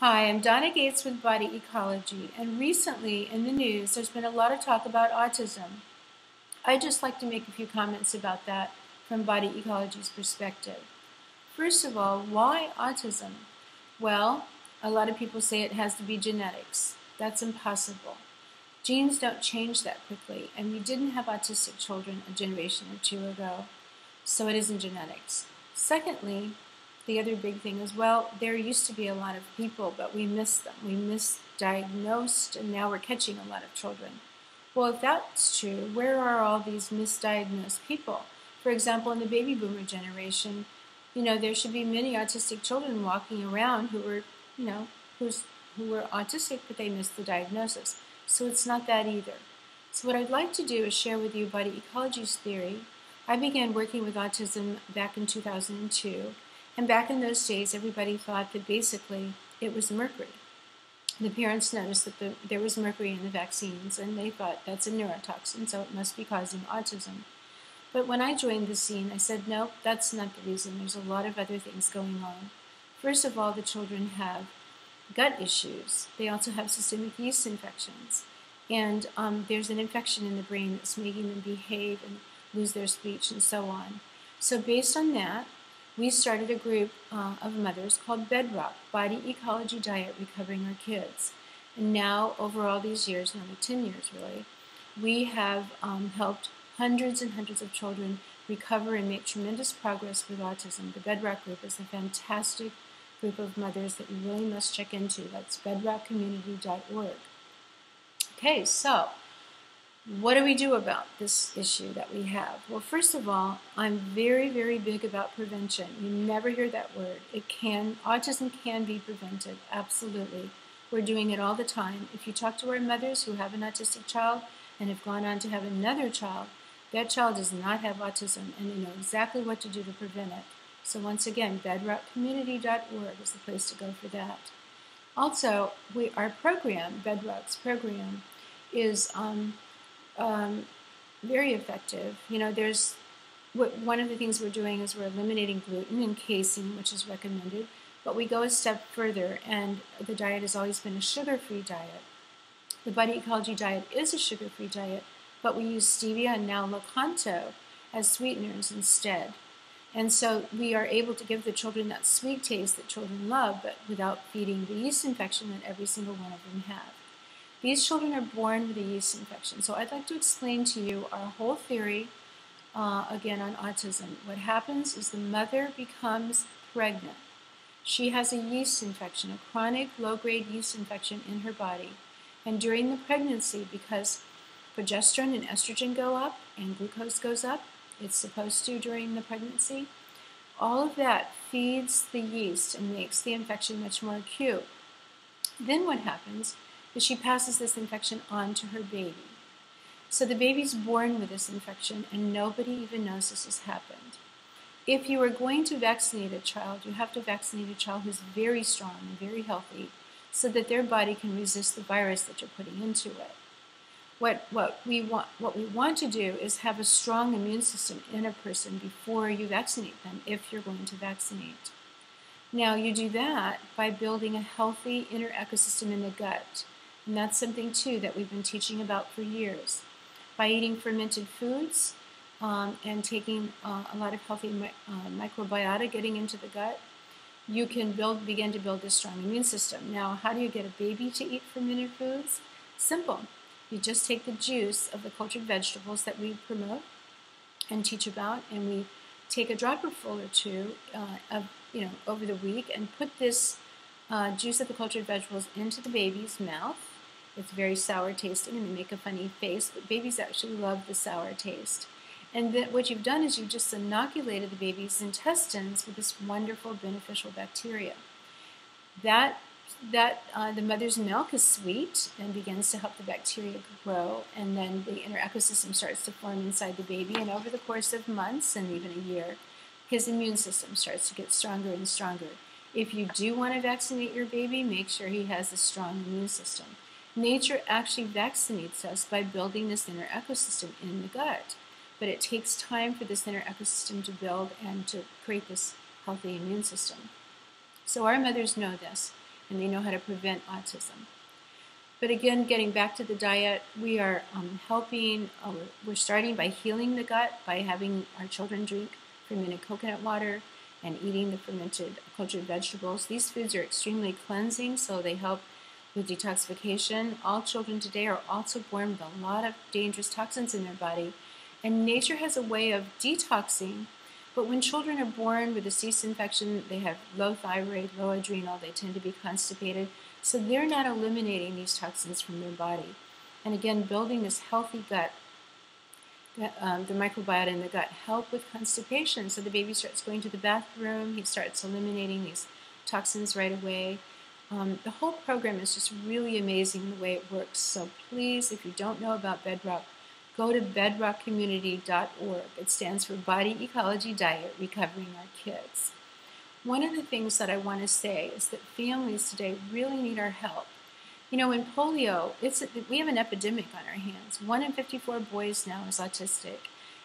Hi, I'm Donna Gates with Body Ecology, and recently in the news there's been a lot of talk about autism. I'd just like to make a few comments about that from Body Ecology's perspective. First of all, why autism? Well, a lot of people say it has to be genetics. That's impossible. Genes don't change that quickly, and we didn't have autistic children a generation or two ago, so it isn't genetics. Secondly, the other big thing is, well, there used to be a lot of people, but we missed them. We misdiagnosed, and now we're catching a lot of children. Well, if that's true, where are all these misdiagnosed people? For example, in the baby boomer generation, there should be many autistic children walking around who were, who were autistic, but they missed the diagnosis. So it's not that either. So what I'd like to do is share with you Body Ecology's theory. I began working with autism back in 2002. And back in those days, everybody thought that basically it was mercury. The parents noticed that there was mercury in the vaccines, and they thought that's a neurotoxin, so it must be causing autism. But when I joined the scene, I said, no, that's not the reason. There's a lot of other things going on. First of all, the children have gut issues. They also have systemic yeast infections. And there's an infection in the brain that's making them behave and lose their speech and so on. So based on that, we started a group of mothers called BEDROK, Body Ecology Diet, Recovering Our Kids. And now, over all these years, nearly 10 years really, we have helped hundreds and hundreds of children recover and make tremendous progress with autism. The BEDROK group is a fantastic group of mothers that you really must check into. That's bedrockcommunity.org. Okay, so what do we do about this issue that we have? Well, first of all, I'm very, very big about prevention. You never hear that word. Autism can be prevented, absolutely. We're doing it all the time. If you talk to our mothers who have an autistic child and have gone on to have another child, that child does not have autism, and they know exactly what to do to prevent it. So once again, bedrockcommunity.org is the place to go for that. Also, our program, BEDROK's program, is very effective. One of the things we're doing is we're eliminating gluten and casein, which is recommended, but we go a step further, and the diet has always been a sugar-free diet. The Body Ecology Diet is a sugar-free diet, but we use stevia and now Locanto as sweeteners instead. And so we are able to give the children that sweet taste that children love, but without feeding the yeast infection that every single one of them have. These children are born with a yeast infection. So I'd like to explain to you our whole theory, again, on autism. What happens is the mother becomes pregnant. She has a yeast infection, a chronic low-grade yeast infection in her body. And during the pregnancy, because progesterone and estrogen go up and glucose goes up, it's supposed to during the pregnancy, all of that feeds the yeast and makes the infection much more acute. Then what happens is she passes this infection on to her baby. So the baby's born with this infection, and nobody even knows this has happened. If you are going to vaccinate a child, you have to vaccinate a child who's very strong and very healthy so that their body can resist the virus that you're putting into it. What we want to do is have a strong immune system in a person before you vaccinate them, if you're going to vaccinate. Now, you do that by building a healthy inner ecosystem in the gut. And that's something, too, that we've been teaching about for years. By eating fermented foods and taking a lot of healthy microbiota getting into the gut, you can begin to build this strong immune system. Now, how do you get a baby to eat fermented foods? Simple. You just take the juice of the cultured vegetables that we promote and teach about, and we take a dropperful or two over the week and put this juice of the cultured vegetables into the baby's mouth. It's very sour tasting, and they make a funny face, but babies actually love the sour taste. And then what you've done is you've just inoculated the baby's intestines with this wonderful beneficial bacteria. The mother's milk is sweet and begins to help the bacteria grow, and then the inner ecosystem starts to form inside the baby, and over the course of months and even a year, his immune system starts to get stronger and stronger. If you do want to vaccinate your baby, make sure he has a strong immune system. Nature actually vaccinates us by building this inner ecosystem in the gut, but it takes time for this inner ecosystem to build and to create this healthy immune system. So our mothers know this. and they know how to prevent autism. But again, getting back to the diet, we are we're starting by healing the gut by having our children drink fermented coconut water and eating the fermented cultured vegetables. These foods are extremely cleansing, so they help with detoxification. All children today are also born with a lot of dangerous toxins in their body, and nature has a way of detoxing. But when children are born with a cyst infection, they have low thyroid, low adrenal, they tend to be constipated, so they're not eliminating these toxins from their body. And again, building this healthy gut, the microbiota in the gut help with constipation. So the baby starts going to the bathroom, he starts eliminating these toxins right away. The whole program is just really amazing the way it works. So please, if you don't know about BEDROK, go to bedrockcommunity.org. It stands for Body Ecology Diet, Recovering Our Kids. One of the things that I want to say is that families today really need our help. You know, in polio, we have an epidemic on our hands. 1 in 54 boys now is autistic.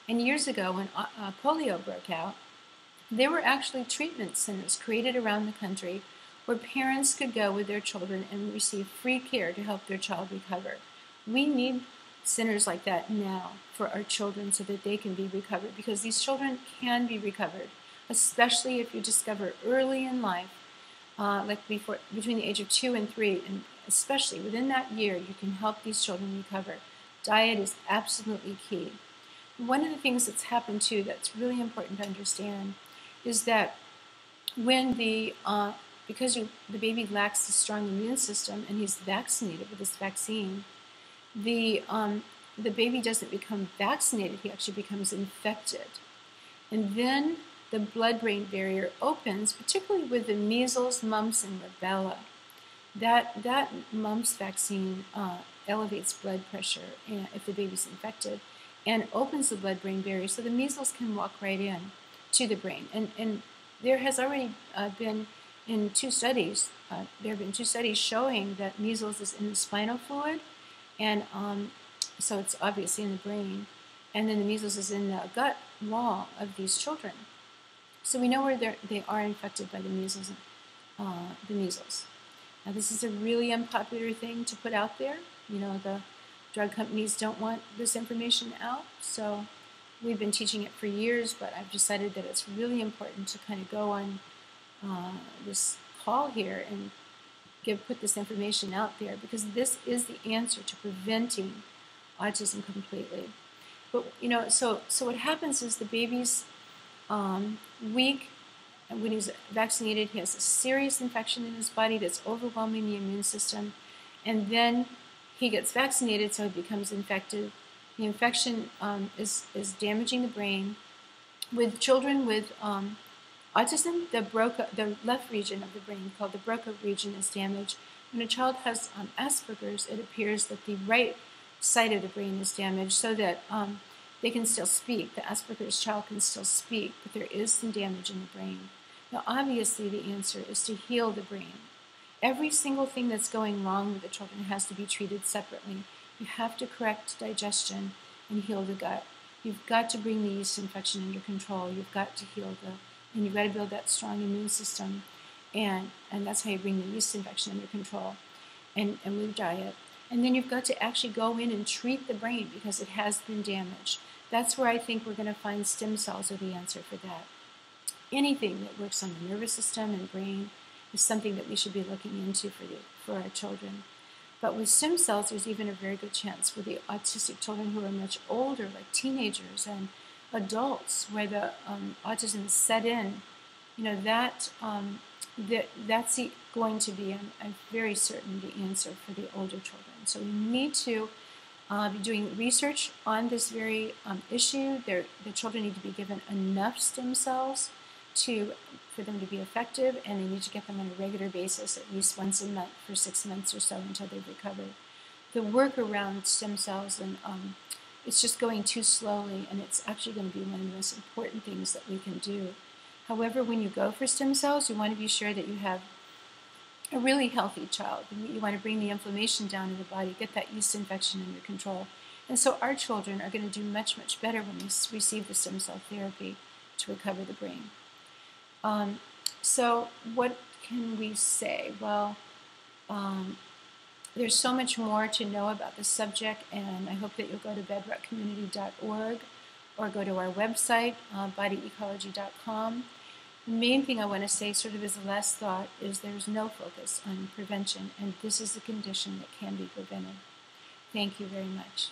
And years ago, when polio broke out, there were actually treatment centers created around the country where parents could go with their children and receive free care to help their child recover. We need centers like that now for our children so that they can be recovered, because these children can be recovered, especially if you discover early in life, like between the age of 2 and 3, and especially within that year, you can help these children recover. Diet is absolutely key. One of the things that's happened too that's really important to understand is that when because the baby lacks a strong immune system and he's vaccinated with this vaccine, the baby doesn't become vaccinated, he actually becomes infected. And then the blood-brain barrier opens, particularly with the measles, mumps, and rubella. That mumps vaccine elevates blood pressure if the baby's infected and opens the blood-brain barrier so the measles can walk right in to the brain. And there has already been in 2 studies, there have been 2 studies showing that measles is in the spinal fluid, and so it's obviously in the brain, and then the measles is in the gut wall of these children. So we know where they are infected by the measles. Now this is a really unpopular thing to put out there. You know, the drug companies don't want this information out, so we've been teaching it for years, but I've decided that it's really important to kind of go on this call here and put this information out there, because this is the answer to preventing autism completely. But you know, so what happens is the baby's weak, and when he's vaccinated, he has a serious infection in his body that's overwhelming the immune system, and then he gets vaccinated, so he becomes infected. The infection is damaging the brain. With children with autism, the left region of the brain, called the Broca region, is damaged. When a child has Asperger's, it appears that the right side of the brain is damaged, so that they can still speak. The Asperger's child can still speak, but there is some damage in the brain. Now, obviously, the answer is to heal the brain. Every single thing that's going wrong with the children has to be treated separately. You have to correct digestion and heal the gut. You've got to bring the yeast infection under control. You've got to heal and you've got to build that strong immune system, and that's how you bring the yeast infection under control, and with diet. And then you've got to actually go in and treat the brain because it has been damaged. That's where I think we're going to find stem cells are the answer for that. Anything that works on the nervous system and brain is something that we should be looking into for our children. But with stem cells, there's even a very good chance with the autistic children who are much older, like teenagers and adults, where the autism is set in. You know, that's going to be, I'm very certain, the answer for the older children. So we need to be doing research on this very issue. The children need to be given enough stem cells for them to be effective, and they need to get them on a regular basis, at least once a month for 6 months or so until they've recovered. The work around stem cells, and it's just going too slowly, and it's actually going to be one of the most important things that we can do. However, when you go for stem cells, you want to be sure that you have a really healthy child. You want to bring the inflammation down in the body, get that yeast infection under control. And so our children are going to do much, much better when they receive the stem cell therapy to recover the brain. So what can we say? Well, There's so much more to know about this subject, and I hope that you'll go to bedrockcommunity.org or go to our website, BodyEcology.com. The main thing I want to say, sort of as a last thought, is there's no focus on prevention, and this is a condition that can be prevented. Thank you very much.